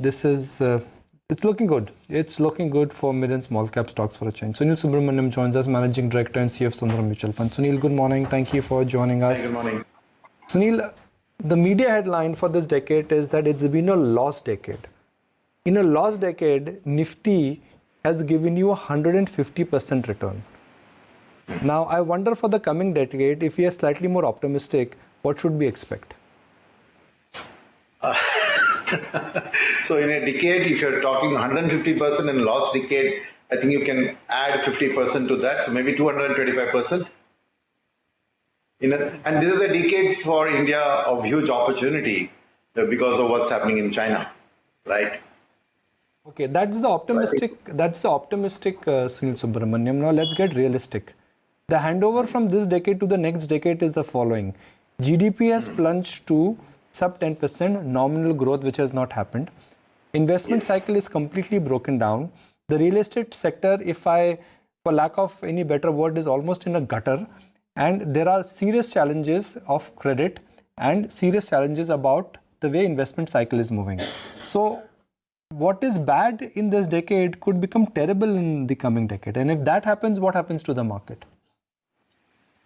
this is it's looking good. It's looking good for mid and small cap stocks for a change. Sunil Subramaniam joins us, Managing Director and CEO of Sundaram Mutual Fund. Sunil, good morning. Thank you for joining us. Good morning. Sunil, the media headline for this decade is that it's been a lost decade. In a lost decade, Nifty has given you 150% return. Now, I wonder for the coming decade, if we are slightly more optimistic, what should we expect? So in a decade, if you're talking 150% in lost decade, I think you can add 50% to that. So maybe 225%. And this is a decade for India of huge opportunity because of what's happening in China, right? Okay, that's the optimistic. Sunil Subramaniam. Now let's get realistic. The handover from this decade to the next decade is the following: GDP has plunged to sub 10% nominal growth, which has not happened. Investment cycle is completely broken down. The real estate sector, for lack of any better word, is almost in a gutter. And there are serious challenges of credit and serious challenges about the way investment cycle is moving. So what is bad in this decade could become terrible in the coming decade. And if that happens, what happens to the market?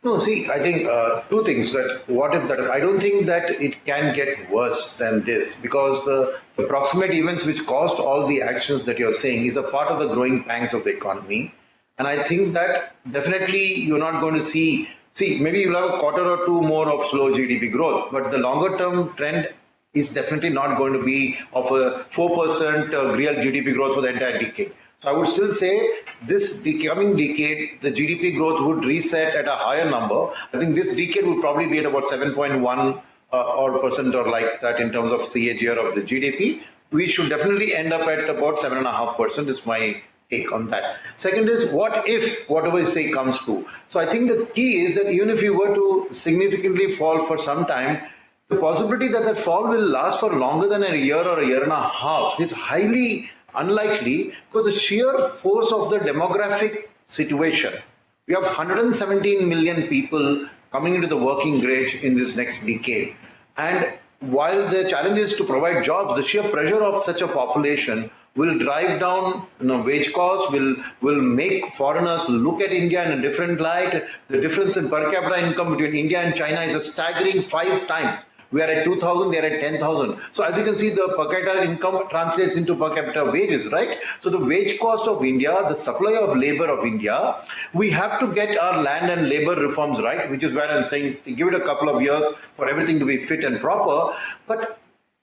No, see, I think two things. That what if that? I don't think that it can get worse than this, because the proximate events which caused all the actions that you're saying is a part of the growing pangs of the economy. And I think that definitely you're not going to see, maybe you'll have a quarter or two more of slow GDP growth, but the longer term trend is definitely not going to be of a 4% real GDP growth for the entire decade. So I would still say this coming decade, the GDP growth would reset at a higher number. I think this decade would probably be at about 7.1% or like that in terms of CAGR of the GDP. We should definitely end up at about 7.5% is my take on that. Second is, what if whatever you say comes true? So I think the key is that even if you were to significantly fall for some time, the possibility that that fall will last for longer than a year or a year and a half is highly unlikely, because the sheer force of the demographic situation. We have 117 million people coming into the working age in this next decade. And while the challenge is to provide jobs, the sheer pressure of such a population will drive down wage costs, will make foreigners look at India in a different light. The difference in per capita income between India and China is a staggering 5 times. We are at 2,000, they are at 10,000. So as you can see, the per capita income translates into per capita wages, right? So the wage cost of India, the supply of labor of India, we have to get our land and labor reforms right, which is where I'm saying give it a couple of years for everything to be fit and proper. But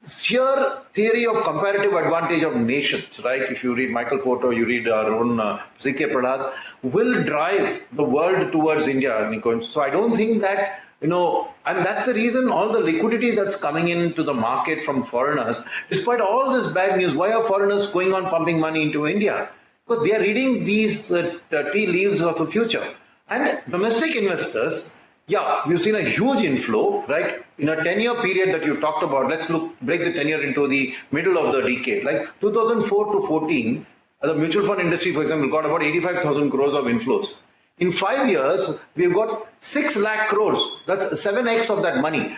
sheer theory of comparative advantage of nations, right? If you read Michael Porter, you read our own C.K. Prahlad, will drive the world towards India. So I don't think that, and that's the reason all the liquidity that's coming into the market from foreigners, despite all this bad news, why are foreigners going on pumping money into India? Because they are reading these tea leaves of the future. And domestic investors, we've seen a huge inflow, right? In a 10-year period that you talked about, let's break the tenure into the middle of the decade. Like 2004 to 14, the mutual fund industry, for example, got about 85,000 crores of inflows. In 5 years, we've got 6 lakh crores. That's 7x of that money.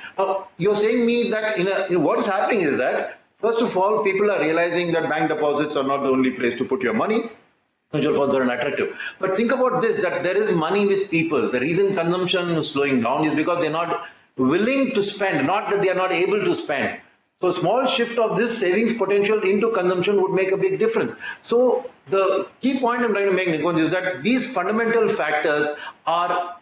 You're saying me that what's happening is that, first of all, people are realizing that bank deposits are not the only place to put your money. Mutual funds are unattractive. But think about this, that there is money with people. The reason consumption is slowing down is because they're not willing to spend, not that they are not able to spend. So a small shift of this savings potential into consumption would make a big difference. So the key point I'm trying to make, Nikunj, is that these fundamental factors are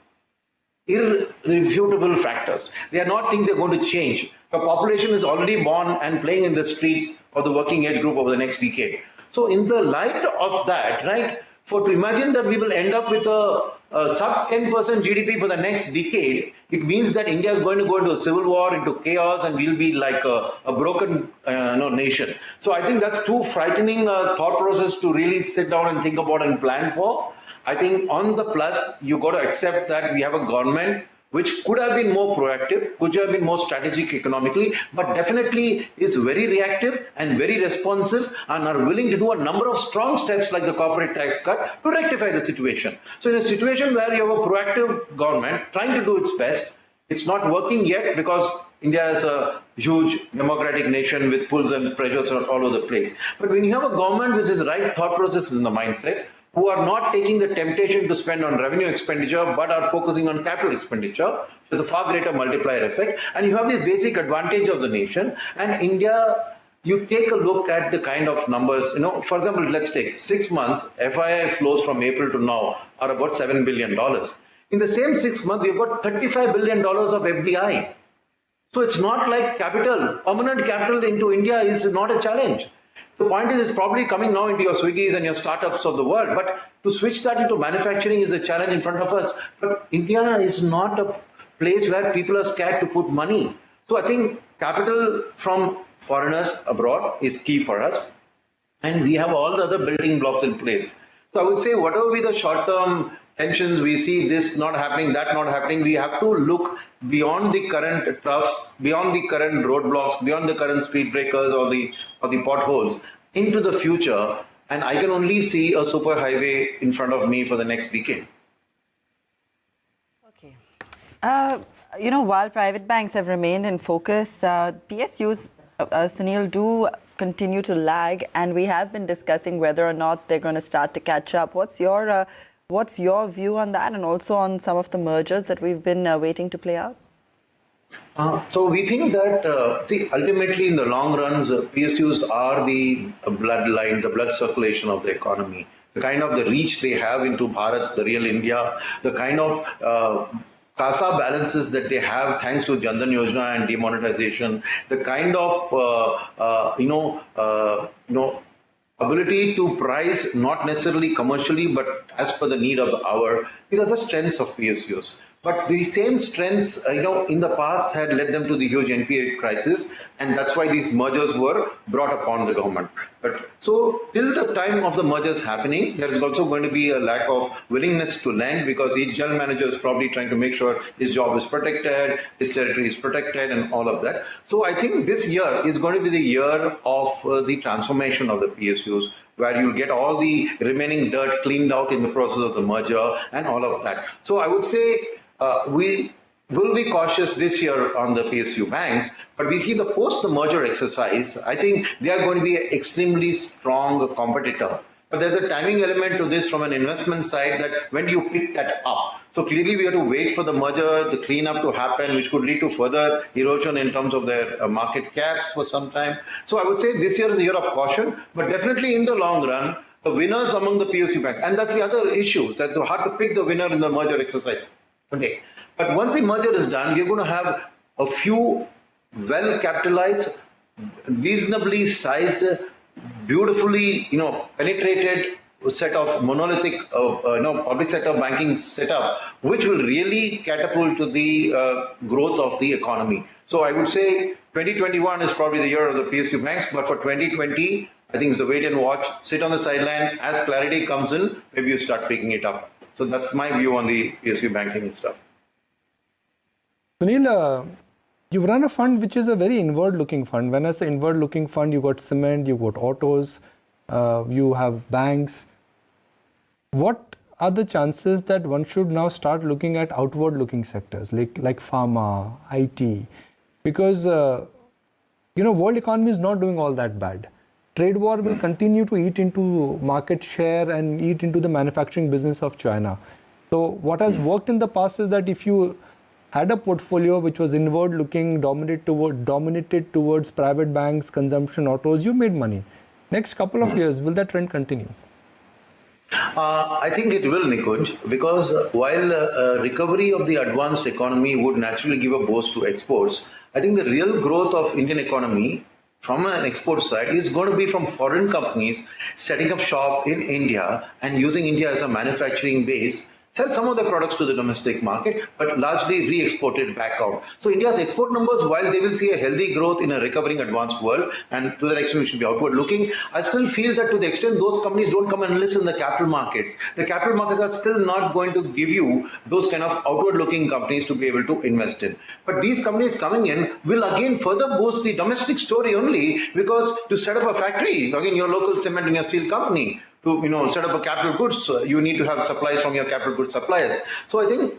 irrefutable factors. They are not things that are going to change. The population is already born and playing in the streets of the working age group over the next decade. So in the light of that, right, to imagine that we will end up with a sub 10% GDP for the next decade, it means that India is going to go into a civil war, into chaos, and we'll be like a broken nation. So I think that's too frightening thought process to really sit down and think about and plan for. I think on the plus, you got to accept that we have a government which could have been more proactive, could have been more strategic economically, but definitely is very reactive and very responsive and are willing to do a number of strong steps like the corporate tax cut to rectify the situation. So in a situation where you have a proactive government trying to do its best, it's not working yet because India is a huge democratic nation with pulls and pressures all over the place. But when you have a government which is right thought process in the mindset, who are not taking the temptation to spend on revenue expenditure but are focusing on capital expenditure with a far greater multiplier effect, and you have this basic advantage of the nation. And India, you take a look at the kind of numbers, for example, let's take 6 months, FII flows from April to now are about $7 billion. In the same 6 months, we've got $35 billion of FDI. So it's not like capital, permanent capital into India is not a challenge. The point is, it's probably coming now into your Swiggies and your startups of the world, but to switch that into manufacturing is a challenge in front of us. But India is not a place where people are scared to put money. So I think capital from foreigners abroad is key for us. And we have all the other building blocks in place. So I would say whatever be the short-term tensions, we see this not happening, that not happening, we have to look beyond the current troughs, beyond the current roadblocks, beyond the current speed breakers or the potholes into the future. And I can only see a superhighway in front of me for the next decade. Okay. While private banks have remained in focus, PSUs, Sunil, do continue to lag, and we have been discussing whether or not they're going to start to catch up. What's your view on that, and also on some of the mergers that we've been waiting to play out? So we think that, ultimately in the long runs, PSUs are the bloodline, the blood circulation of the economy. The kind of the reach they have into Bharat, the real India, the kind of CASA balances that they have thanks to Jan Dhan Yojana and demonetization, the kind of, ability to price not necessarily commercially, but as per the need of the hour. These are the strengths of PSUs. But the same strengths, in the past had led them to the huge NPA crisis, and that's why these mergers were brought upon the government. But so till the time of the mergers happening, there is also going to be a lack of willingness to lend, because each general manager is probably trying to make sure his job is protected, his territory is protected, and all of that. So I think this year is going to be the year of the transformation of the PSUs, where you get all the remaining dirt cleaned out in the process of the merger and all of that. So I would say we will be cautious this year on the PSU banks, but we see the post the merger exercise, I think they are going to be an extremely strong competitor. But there's a timing element to this from an investment side, that when do you pick that up? So clearly we have to wait for the merger, the cleanup to happen, which could lead to further erosion in terms of their market caps for some time. So I would say this year is a year of caution, but definitely in the long run, the winners among the PSU banks, and that's the other issue, that it's hard to pick the winner in the merger exercise. Okay, but once the merger is done, we're going to have a few well-capitalized, reasonably sized, beautifully, penetrated set of monolithic, public sector banking setup, which will really catapult to the growth of the economy. So I would say 2021 is probably the year of the PSU banks, but for 2020, I think it's a wait and watch, sit on the sideline. As clarity comes in, maybe you start picking it up. So that's my view on the PSU banking stuff. Sunil, you run a fund which is a very inward-looking fund. When I say inward-looking fund, you got cement, you got autos, you have banks. What are the chances that one should now start looking at outward-looking sectors like pharma, IT? Because world economy is not doing all that bad. Trade war will continue to eat into market share and eat into the manufacturing business of China. So what has worked in the past is that if you had a portfolio which was inward looking, dominated towards private banks, consumption, autos, you made money. Next couple of years, will that trend continue? I think it will, Nikunj, because while recovery of the advanced economy would naturally give a boost to exports, I think the real growth of Indian economy from an export side is going to be from foreign companies setting up shop in India and using India as a manufacturing base, sell some of the products to the domestic market, but largely re-export it back out. So India's export numbers, while they will see a healthy growth in a recovering advanced world, and to that extent we should be outward looking, I still feel that to the extent those companies don't come and list in the capital markets, the capital markets are still not going to give you those kind of outward looking companies to be able to invest in. But these companies coming in will again further boost the domestic story only, because to set up a factory, again your local cement and your steel company, to set up a capital goods, you need to have supplies from your capital goods suppliers. So I think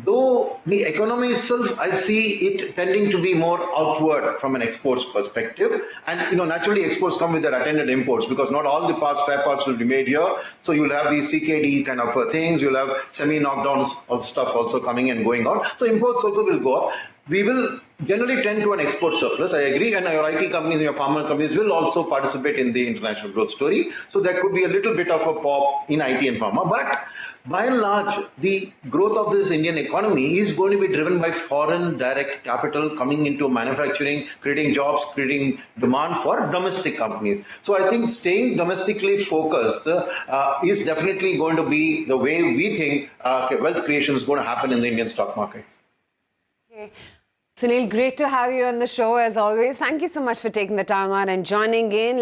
though the economy itself, I see it tending to be more outward from an exports perspective. And, naturally exports come with their attendant imports because not all the spare parts will be made here. So you'll have these CKD kind of things. You'll have semi-knockdown stuff also coming and going out. So imports also will go up. We will generally tend to an export surplus. I agree. And your IT companies and your pharma companies will also participate in the international growth story. So there could be a little bit of a pop in IT and pharma. But by and large, the growth of this Indian economy is going to be driven by foreign direct capital coming into manufacturing, creating jobs, creating demand for domestic companies. So I think staying domestically focused is definitely going to be the way we think wealth creation is going to happen in the Indian stock markets. Okay. Sunil, great to have you on the show as always. Thank you so much for taking the time out and joining in.